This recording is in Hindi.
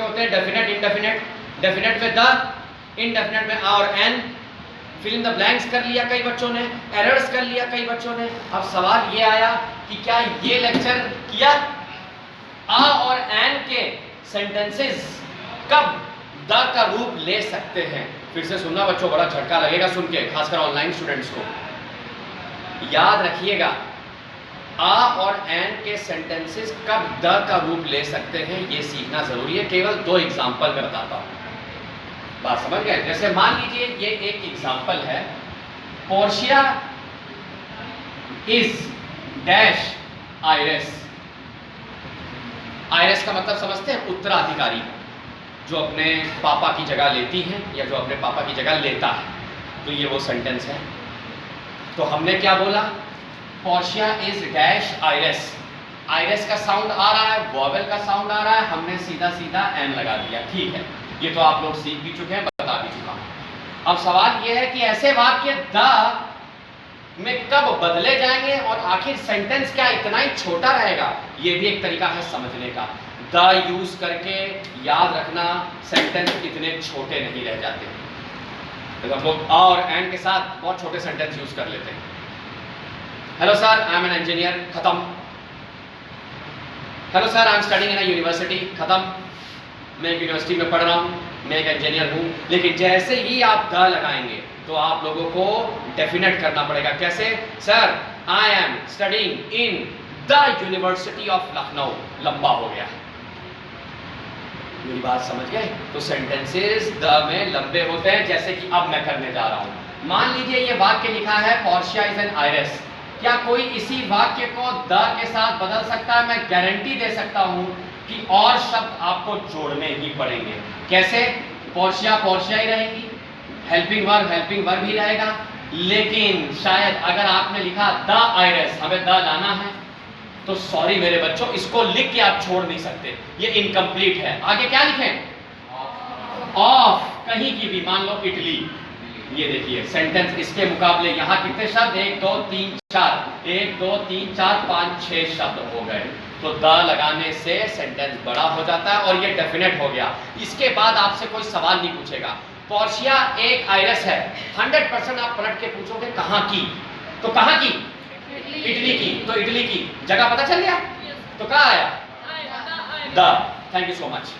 होते हैं डेफिनेट, इंडेफिनेट। डेफिनेट में द, इंडेफिनेट में आ और an. Fill in the blanks कर लिया कई बच्चों ने, एरर्स कर लिया कई बच्चों ने। अब सवाल ये आया कि क्या ये लेक्चर किया आ और एन के सेंटेंसेस कब द का रूप ले सकते हैं? फिर से सुनना बच्चों, बड़ा झटका लगेगा सुन के, खासकर ऑनलाइन स्टूडेंट्स को। याद रखिएगा, आ और एन के सेंटेंसेस कब द का रूप ले सकते हैं ये सीखना जरूरी है। केवल 2 एग्जाम्पल मैं बताता हूं, बात समझ गए? जैसे मान लीजिए ये एक एग्जाम्पल है, Portia is dash heiress. Heiress का मतलब समझते हैं? उत्तराधिकारी, जो अपने पापा की जगह लेती हैं या जो अपने पापा की जगह लेता है। तो ये वो सेंटेंस है। तो हमने क्या बोला? Portia is dash heiress. Heiress का साउंड आ रहा है, वॉवेल का साउंड आ रहा है, हमने सीधा सीधा एन लगा दिया। ठीक है, ये तो आप लोग सीख भी चुके हैं, बता भी चुका हूं। अब सवाल ये है कि ऐसे वाक्य द में कब बदले जाएंगे और आखिर सेंटेंस क्या इतना ही छोटा रहेगा? ये भी एक तरीका है समझने का। द यूज करके याद रखना, सेंटेंस इतने छोटे नहीं रह जाते। तो हम लोग आ और एंड के साथ बहुत छोटे सेंटेंस यूज कर लेते हैं। Hello sir, I am an engineer, खत्म। Hello sir, I am studying in a university, खत्म। मैं एक यूनिवर्सिटी में पढ़ रहा हूँ, मैं एक इंजीनियर हूँ। लेकिन जैसे ही आप द लगाएंगे तो आप लोगों को डेफिनेट करना पड़ेगा। कैसे? Sir, I am studying in the university of Lucknow. लंबा हो गया, मेरी बात समझ गए? तो सेंटेंसेस द में लंबे होते हैं, जैसे कि अब मैं करने जा रहा हूं। मान लीजिए ये वाक्य लिखा है पोर्शिया इज एन आयरस। क्या कोई इसी वाक्य को द के साथ बदल सकता है? मैं गारंटी दे सकता हूं कि और शब्द आपको जोड़ने ही पड़ेंगे। कैसे? पोर्शिया पोर्शिया ही रहेगी, हेल्पिंग वर्ब ही रहेगा। लेकिन शायद अगर आपने लिखा द आयरस, हमें द लाना है, तो सॉरी मेरे बच्चों, इसको लिख के आप छोड़ नहीं सकते, ये इनकम्प्लीट है। आगे क्या लिखें? ऑफ। कहीं की भी, मान लो इटली। ये देखिए सेंटेंस, इसके मुकाबले यहां कितने शब्द? 1 2 3 4, 1 2 3 4 5 6 शब्द हो गए। तो द लगाने से सेंटेंस बड़ा हो जाता है और ये डेफिनेट हो गया। इसके बाद आपसे कोई सवाल नहीं पूछेगा। पोर्शिया एक आयरस है, 100% आप पलट के पूछोगे कहां की? तो कहां की? इटली की। तो इटली की जगह पता चल गया? तो कहां आया? The. Thank you so much.